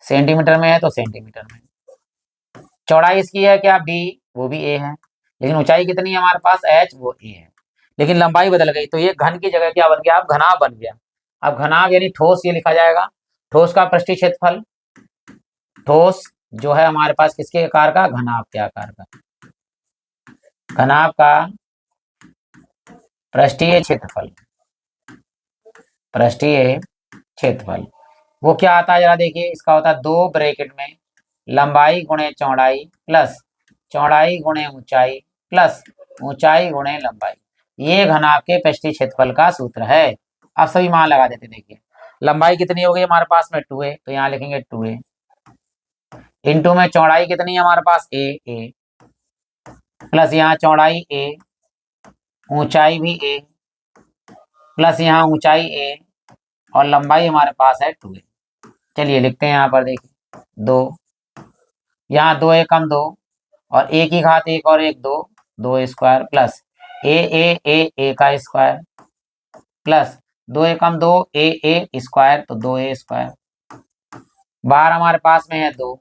सेंटीमीटर में है तो सेंटीमीटर में। चौड़ाई इसकी है क्या, बी, वो भी ए है, लेकिन ऊंचाई कितनी है हमारे पास, एच, वो ए है, लेकिन लंबाई बदल गई। तो ये घन की जगह क्या बन गया, अब घनाभ बन गया। अब घनाभ यानी ठोस ये लिखा जाएगा, ठोस का पृष्ठीय क्षेत्रफल, ठोस जो है हमारे पास किसके आकार का, घनाभ के आकार का, घनाभ का पृष्ठीय क्षेत्रफल, पृष्ठीय क्षेत्रफल वो क्या आता है जरा देखिए, इसका होता है 2 ब्रैकेट में लंबाई गुणे चौड़ाई प्लस चौड़ाई गुणे ऊंचाई प्लस ऊंचाई गुणे लंबाई, ये घनाभ के पृष्ठीय क्षेत्रफल का सूत्र है। अब सभी मान लगा देते, देखिए लंबाई कितनी हो गई हमारे पास में 2a, तो यहाँ लिखेंगे 2a, इंटू में चौड़ाई कितनी है हमारे पास a प्लस यहाँ चौड़ाई a, ऊंचाई भी a प्लस यहाँ ऊंचाई a, और लंबाई हमारे पास है 2a। चलिए लिखते हैं यहाँ पर, देखिए 2, यहाँ 2 कम 2, और a की घात 1 और 1 2, 2 स्क्वायर प्लस ए का स्क्वायर प्लस 2 कम 2 ए स्क्वायर, तो 2a स्क्वायर, बाहर हमारे पास में है 2,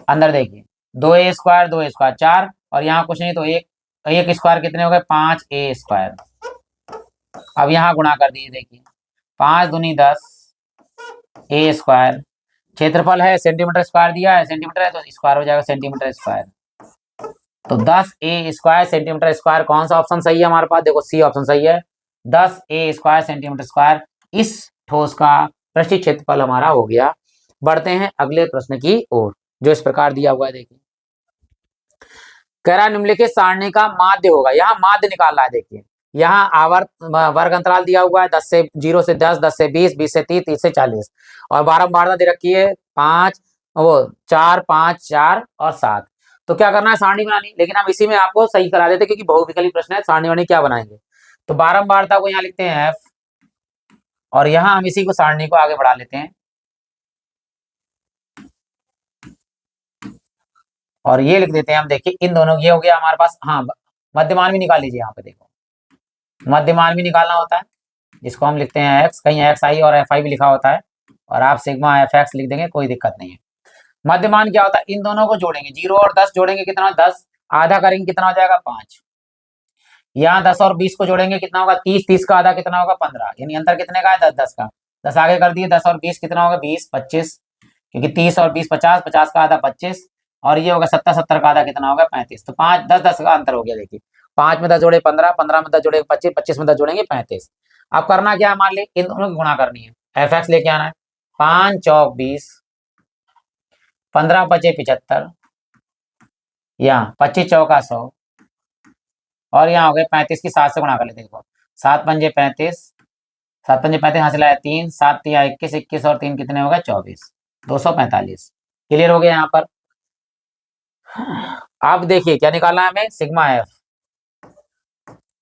अंदर देखिए 2a स्क्वायर 2 स्क्वायर 4, और यहाँ कुछ नहीं तो एक स्क्वायर कितने हो गए, 5a स्क्वायर। अब यहाँ गुणा कर दीजिए, देखिए 5 दूनी 10 a स्क्वायर, क्षेत्रफल है सेंटीमीटर स्क्वायर दिया है, सेंटीमीटर है तो स्क्वायर हो जाएगा सेंटीमीटर स्क्वायर, तो 10a स्क्वायर सेंटीमीटर स्क्वायर। कौन सा ऑप्शन सही है हमारे पास, देखो सी ऑप्शन सही है, 10a स्क्वायर सेंटीमीटर स्क्वायर इस ठोस का पृष्ठीय क्षेत्रफल हमारा हो गया। बढ़ते हैं अगले प्रश्न की ओर, जो इस प्रकार दिया हुआ है, देखिए कह रहा निम्नलिखित सारणी का माध्य होगा, यहाँ माध्य निकालना है। देखिए यहाँ आवर्त वर्ग अंतराल दिया हुआ है 10 से 0 से 10, 10 से 20, 20 से 30, 30 से 40, और बारंबारता दे रखी है 5, वो 4, 5, 4 और 7। तो क्या करना है, सारणी बनानी, लेकिन हम इसी में आपको सही करा देते क्योंकि बहुविकल्पी प्रश्न है, सारणी वाणी क्या बनाएंगे। तो बारंबारता को यहाँ लिखते हैं f, और यहाँ हम इसी को सारणी को आगे बढ़ा लेते हैं, और ये लिख देते हैं हम, देखिए इन दोनों ये हो गया हमारे पास। हाँ, मध्यमान भी निकाल लीजिए, यहाँ पे देखो मध्यमान भी निकालना होता है, जिसको हम लिखते हैं x, कहीं एफ आई और एफ आई भी लिखा होता है, और आप सिग्मा एफ एक्स लिख देंगे, कोई दिक्कत नहीं है। मध्यमान क्या होता है, इन दोनों को जोड़ेंगे, 0 और 10 जोड़ेंगे कितना, 10, आधा करेंगे कितना हो जाएगा 5, यहाँ 10 और 20 को जोड़ेंगे कितना होगा 30, 30 का आधा कितना होगा 15, यानी अंतर कितने का है 10, 10 का, 10 आगे कर दिए, 10 और 20 कितना होगा 20, 25, क्योंकि 30 और 20 50, 50 का आधा 25, और ये होगा 70, 70 का आधा कितना होगा 35। तो 5, 10, 10 का अंतर हो गया। देखिए 5 में 10 जोड़े 15, 15 में 10 जोड़े 25, 25 में 10 जोड़ेंगे 35। अब करना क्या है, मान ली इन दोनों की गुणा करनी है, एफ एक्स लेके आना है। 5 चौक 20, 15 पचे 75, यहाँ 25 चौका 100, और यहाँ हो गए 35 की 7 से गुणा कर लेते। देखो 7 पंजे 35, 7 पंजे 35, हासिल आया 3, 7 तिया 21, 21 और 3 कितने हो गए 24, 245। क्लियर हो गया यहाँ पर। अब देखिए क्या निकालना है हमें, सिग्मा एफ।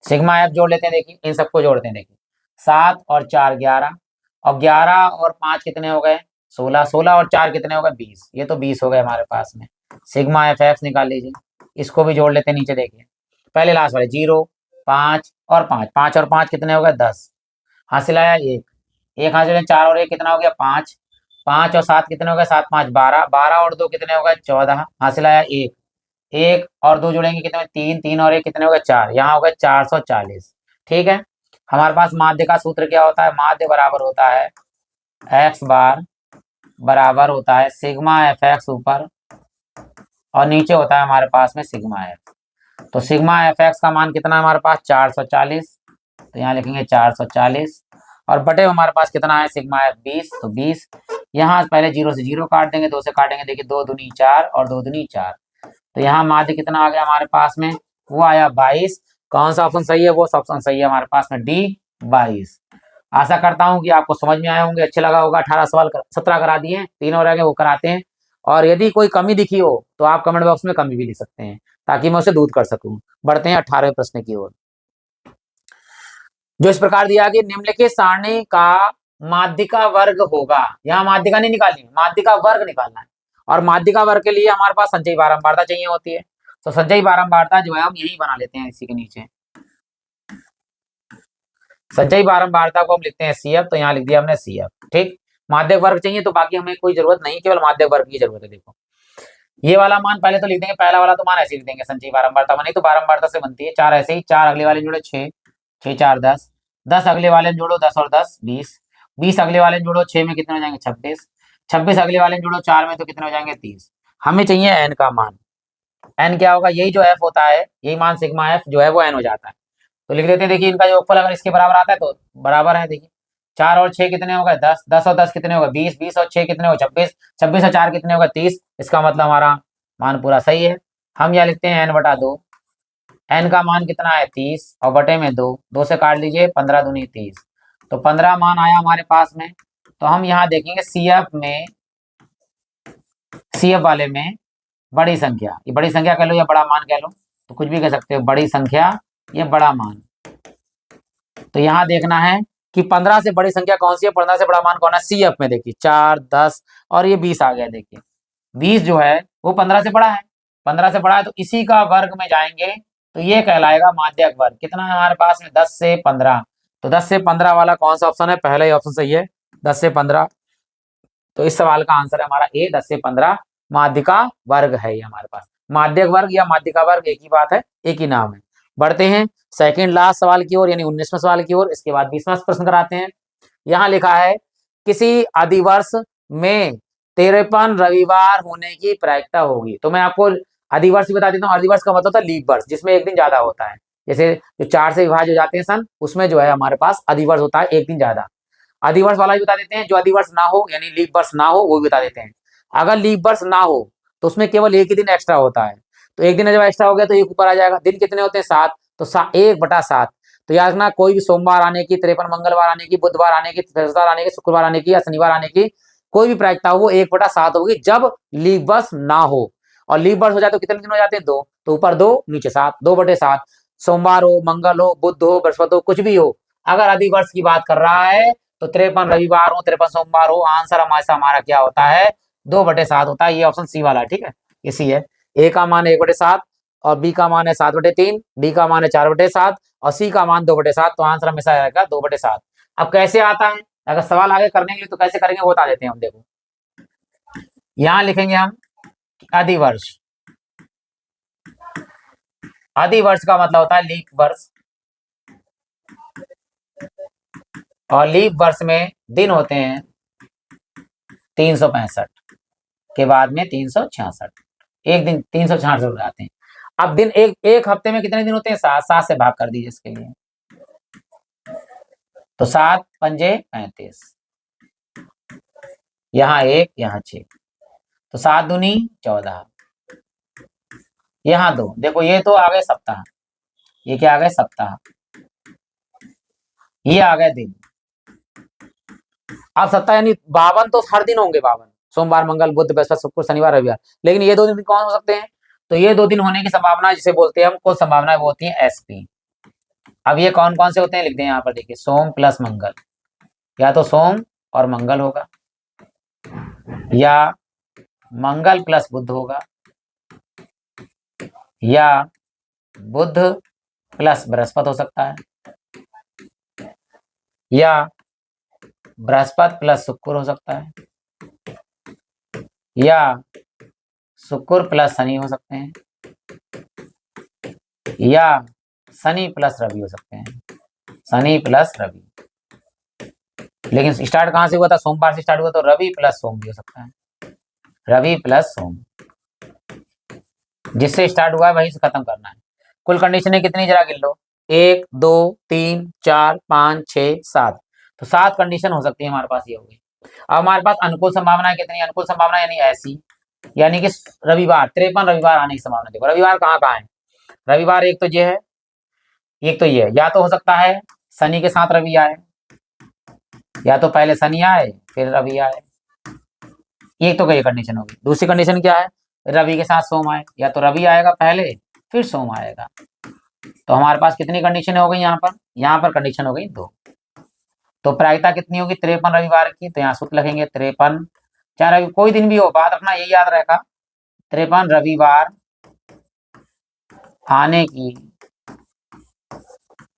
सिग्मा एफ जोड़ लेते हैं, देखिए इन सबको जोड़ते हैं। देखिए 7 और 4 11, और 11 और 5 कितने हो गए 16, 16 और 4 कितने हो गए 20, ये तो 20 हो गए हमारे पास में। सिग्मा एफ एक्स निकाल लीजिए, इसको भी जोड़ लेते हैं। नीचे देखिए पहले लास्ट वाले 0, 5 और 5, 5 और 5 कितने हो गए 10, हासिल आया 1, 1 हासिल 4 और 1 कितना हो गया 5, 5 और 7 कितने हो गए 7 5 12, 12 और 2 कितने हो गए 14, हासिल आया 1, 1 और 2 जुड़ेंगे कितने, 3, 3 और 1 कितने हो गए 4, यहाँ हो गए 440। ठीक है, हमारे पास माध्य का सूत्र क्या होता है, माध्य बराबर होता है एक्स बार बराबर होता है सिग्मा एफ एक्स ऊपर, और नीचे होता है हमारे पास में सिग्मा एफ। तो सिग्मा एफ एक्स का मान कितना है हमारे पास 440, तो यहाँ लिखेंगे 440, और बटे हमारे पास कितना है सिग्मा एफ 20, तो 20। यहाँ पहले 0 से 0 काट देंगे, 2 से काटेंगे, देखिए 2 दूनी 4 और 2 दूनी 4, तो यहाँ माध्य कितना आ गया हमारे पास में, वो आया 22। कौन सा ऑप्शन सही है, वो ऑप्शन सही है हमारे पास में डी 22। आशा करता हूँ कि आपको समझ में आए होंगे, अच्छे लगा होगा। 18 सवाल 17 करा दिए हैं, 3 और आगे वो कराते हैं। और यदि कोई कमी दिखी हो तो आप कमेंट बॉक्स में कमी भी लिख सकते हैं, ताकि मैं उसे दूर कर सकूं। बढ़ते हैं 18वें प्रश्न की ओर, जो इस प्रकार दिया कि निम्नलिखित सारणी का माध्यिका वर्ग होगा। यहाँ माध्यिका नहीं निकालनी, माध्यिका वर्ग निकालना है। और माध्यिका वर्ग के लिए हमारे पास संचयी बारंबारता चाहिए होती है, तो संचयी बारंबारता जो है हम यही बना लेते हैं इसी के नीचे। संचयी बारंबारता को हम लिखते हैं सी एफ, तो यहाँ लिख दिया हमने सी एफ। ठीक, माध्यक वर्ग चाहिए तो बाकी हमें कोई जरूरत नहीं, केवल माध्यक वर्ग की जरूरत है। देखो ये वाला मान पहले तो लिख देंगे, पहला वाला तो मान ऐसे लिख देंगे, संचयी बारंबारता बनी तो बारंबारता से बनती है 4, ऐसे ही 4 अगले वाले जोड़े 6, 6 4 10, 10 अगले वाले में जोड़ो 10 और 10 20, 20 अगले वाले में जोड़ो 6 में कितने हो जाएंगे 26, 26 अगले वाले में जोड़ो 4 में तो कितने हो जाएंगे 30। हमें चाहिए एन का मान। एन क्या होगा, यही जो एफ होता है, यही मान सिग्मा एफ जो है वो एन हो जाता है। तो लिख देते हैं, देखिए इनका योगफल अगर इसके बराबर आता है तो बराबर है। देखिए 4 और 6 कितने हो गए 10, 10 और 10 कितने हो गए 20, 20 और 6 कितने हो 26, 26 और 4 कितने हो गए 30। इसका मतलब हमारा मान पूरा सही है। हम यह लिखते हैं n/2, एन का मान कितना है 30, और बटे में 2, 2 से काट लीजिए 15 दूनी 30, तो 15 मान आया हमारे पास में। तो हम यहाँ देखेंगे सीएफ में, सीएफ वाले में बड़ी संख्या, ये बड़ी संख्या कह लो या बड़ा मान कह लो, तो कुछ भी कह सकते हो, बड़ी संख्या या बड़ा मान। तो यहाँ देखना है कि 15 से बड़ी संख्या कौन सी है, 15 से बड़ा मान कौन है सीएफ में। देखिए 4, 10 और ये 20 आ गया। देखिए 20 जो है वो 15 से बड़ा है, 15 से बड़ा है तो इसी का वर्ग में जाएंगे, तो ये कहलाएगा माध्यक वर्ग। कितना है हमारे पास में 10 से 15, तो 10 से 15 वाला कौन सा ऑप्शन है, पहला ही ऑप्शन सही है 10 से 15। तो इस सवाल का आंसर है हमारा ए 10 से 15 माध्यिका वर्ग है ये हमारे पास। माध्यक वर्ग या माध्यिका वर्ग एक ही बात है, एक ही नाम है। बढ़ते हैं सेकंड लास्ट सवाल की ओर, यानी 19वें सवाल की ओर। इसके बाद 20वां प्रश्न कराते हैं। यहाँ लिखा है किसी अधिवर्ष में 53 रविवार होने की प्रायिकता होगी। तो मैं आपको अधिवर्ष बता देता हूँ। अधिवर्ष का मतलब होता है लीप वर्ष, जिसमें एक दिन ज्यादा होता है। जैसे जो 4 से विभाज्य हो जाते हैं सन, उसमें जो है हमारे पास अधिवर्ष होता है एक दिन ज्यादा। अधिवर्ष वाला भी बता देते हैं, जो अधिवर्ष ना हो यानी लीप वर्ष ना हो वो भी बता देते हैं। अगर लीप वर्ष ना हो तो उसमें केवल एक ही दिन एक्स्ट्रा होता है, तो एक दिन जब एक्स्ट्रा हो गया तो एक ऊपर आ जाएगा। दिन कितने होते हैं 7, तो 1/7। तो याद रखना कोई भी सोमवार आने की, 53 मंगलवार आने की, बुधवार आने की, बृहस्पतिवार आने की, शुक्रवार आने की या शनिवार आने की कोई भी प्रायिकता हो वो 1/7 होगी जब लीप वर्ष ना हो। और लीप वर्ष हो जाए तो कितने दिन हो जाते हैं 2, तो ऊपर 2 नीचे 7, 2/7। सोमवार हो, मंगल हो, बुध हो, बृहस्पति हो, कुछ भी हो, अगर अधिवर्ष की बात कर रहा है तो 53 रविवार हो, 53 सोमवार हो, आंसर हमारा हमारा क्या होता है 2/7 होता है। ये ऑप्शन सी वाला है, ठीक है। इसी है ए का मान 1/7 और बी का मान है 7/3, डी का मान है 4/7 और सी का मान 2/7। तो आंसर हमेशा आएगा 2/7। अब कैसे आता है, अगर सवाल आगे करने के लिए तो कैसे करेंगे वो बता देते हैं हम। देखो यहां लिखेंगे हम अधिवर्ष। अधिवर्ष का मतलब होता है लीप वर्ष, और लीप वर्ष में दिन होते हैं 365 के बाद में 366। एक दिन 366 हो जाते हैं। अब दिन एक हफ्ते में कितने दिन होते हैं? 7। 7 से भाग कर दीजिए इसके लिए, तो 7 पंजे 35, यहाँ 1 यहाँ 6, तो 7 दूनी 14, यहाँ 2। देखो ये तो आ गए सप्ताह, ये क्या आ गए? सप्ताह। ये आ गए दिन। अब सप्ताह यानी 52 तो हर दिन होंगे, 52 सोमवार मंगल बुध बृहस्पति शुक्र शनिवार रविवार, लेकिन ये 2 दिन कौन हो सकते हैं? तो ये 2 दिन होने की संभावना जिसे बोलते हैं हम कुल संभावना, वो होती है एसपी। अब ये कौन कौन से होते हैं लिखते हैं यहाँ पर, देखिए सोम प्लस मंगल, या तो सोम और मंगल होगा, या मंगल प्लस बुध होगा, या बुध प्लस बृहस्पति हो सकता है, या बृहस्पति प्लस शुक्र हो सकता है, या शुक्र प्लस शनि हो सकते हैं, या शनि प्लस रवि हो सकते हैं, शनि प्लस रवि। लेकिन स्टार्ट कहां से हुआ था? सोमवार से स्टार्ट हुआ, तो रवि प्लस सोम भी हो सकता है, रवि प्लस सोम। जिससे स्टार्ट हुआ है वहीं से खत्म करना है। कुल कंडीशनें कितनी जरा गिन लो, 1 2 3 4 5 6 7, तो 7 कंडीशन हो सकती है हमारे पास, ये हो गई। अब हमारे पास अनुकूल संभावना कितनी? अनुकूल संभावना यानी ऐसी, यानी कि रविवार 53 रविवार आने की संभावना। देखो रविवार कहाँ कहाँ है? रविवार एक तो ये है, एक तो ये है, या तो हो सकता है शनि के साथ रवि आए, या तो पहले शनि आए फिर रवि आए, एक तो ये कंडीशन होगी। दूसरी कंडीशन क्या है? रवि के साथ सोम आए, या तो रवि आएगा पहले फिर सोम आएगा। तो हमारे पास कितनी कंडीशन हो गई यहाँ पर? यहाँ पर कंडीशन हो गई 2। तो प्रायिकता कितनी होगी 53 रविवार की? तो यहाँ सूत्र लिखेंगे 53, चाहे कोई दिन भी हो, बात अपना यही याद रहेगा, 53 रविवार आने की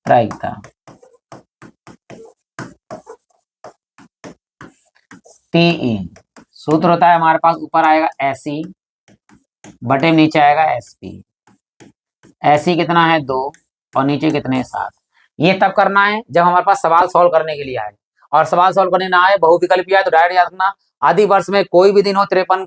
प्रायिकता। पीई सूत्र होता है हमारे पास, ऊपर आएगा एसई बटे नीचे आएगा एसपी। एसई कितना है 2 और नीचे कितने 7। ये तब करना है जब हमारे पास सवाल सॉल्व करने के लिए आए, और सवाल सॉल्व करने ना आए, बहुविकल्पीय आए, तो डायरेक्ट याद रखना आदि वर्ष में कोई भी दिन हो 53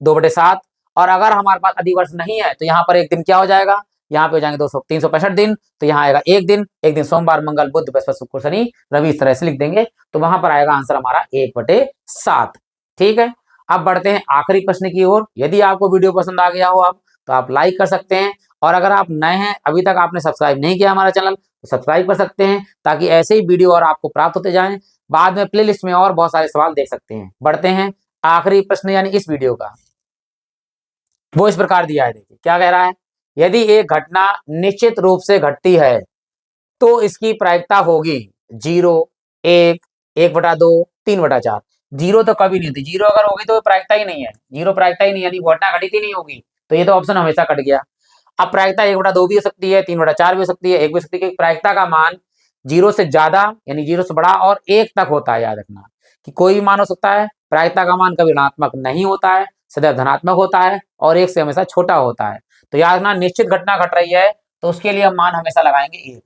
2/7। और अगर हमारे पास आदि वर्ष नहीं है तो यहाँ पर एक दिन क्या हो जाएगा? यहाँ पे हो जाएंगे 365 दिन, तो यहाँ आएगा एक दिन सोमवार मंगल बुध बृहस्पति शुक्र शनि रवि, इस तरह से लिख देंगे, तो वहां पर आएगा आंसर हमारा 1/7। ठीक है, अब बढ़ते हैं आखिरी प्रश्न की ओर। यदि आपको वीडियो पसंद आ गया हो आप, तो आप लाइक कर सकते हैं, और अगर आप नए हैं, अभी तक आपने सब्सक्राइब नहीं किया हमारा चैनल, तो सब्सक्राइब कर सकते हैं, ताकि ऐसे ही वीडियो और आपको प्राप्त होते जाएं। बाद में प्लेलिस्ट में और बहुत सारे सवाल देख सकते हैं। बढ़ते हैं आखिरी प्रश्न यानी इस वीडियो का, वो इस प्रकार दिया है। देखिए क्या कह रहा है, यदि एक घटना निश्चित रूप से घटती है तो इसकी प्रायिकता होगी 0 1 1/2 3/4। 0 तो कभी नहीं होती, 0 अगर होगी तो प्रायिकता ही नहीं है, 0 प्रायिकता ही नहीं, यानी घटना घटित ही नहीं होगी, तो ये तो ऑप्शन हमेशा कट गया। अब प्रायिकता 1/2 भी हो सकती है, 3/4 भी हो सकती है, 1 भी हो सकती है। प्रायिकता का मान 0 से ज्यादा यानी 0 से बड़ा और 1 तक होता है। याद रखना कि कोई भी मान हो सकता है, प्रायिकता का मान कभी ऋणात्मक नहीं होता है, सदैव धनात्मक होता है, और 1 से हमेशा छोटा होता है। तो याद रखना निश्चित घटना घट रही है तो उसके लिए हम मान हमेशा लगाएंगे 1।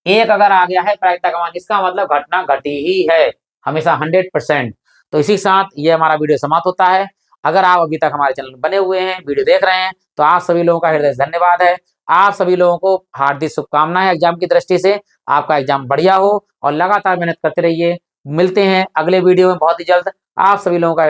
1 अगर आ गया है प्रायिकता का मान, इसका मतलब घटना घटी ही है हमेशा 100%। तो इसी के साथ ये हमारा वीडियो समाप्त होता है। अगर आप अभी तक हमारे चैनल बने हुए हैं, वीडियो देख रहे हैं, तो आप सभी लोगों का हृदय से धन्यवाद है। आप सभी लोगों को हार्दिक शुभकामनाएं एग्जाम की दृष्टि से। आपका एग्जाम बढ़िया हो और लगातार मेहनत करते रहिए। मिलते हैं अगले वीडियो में बहुत ही जल्द। आप सभी लोगों का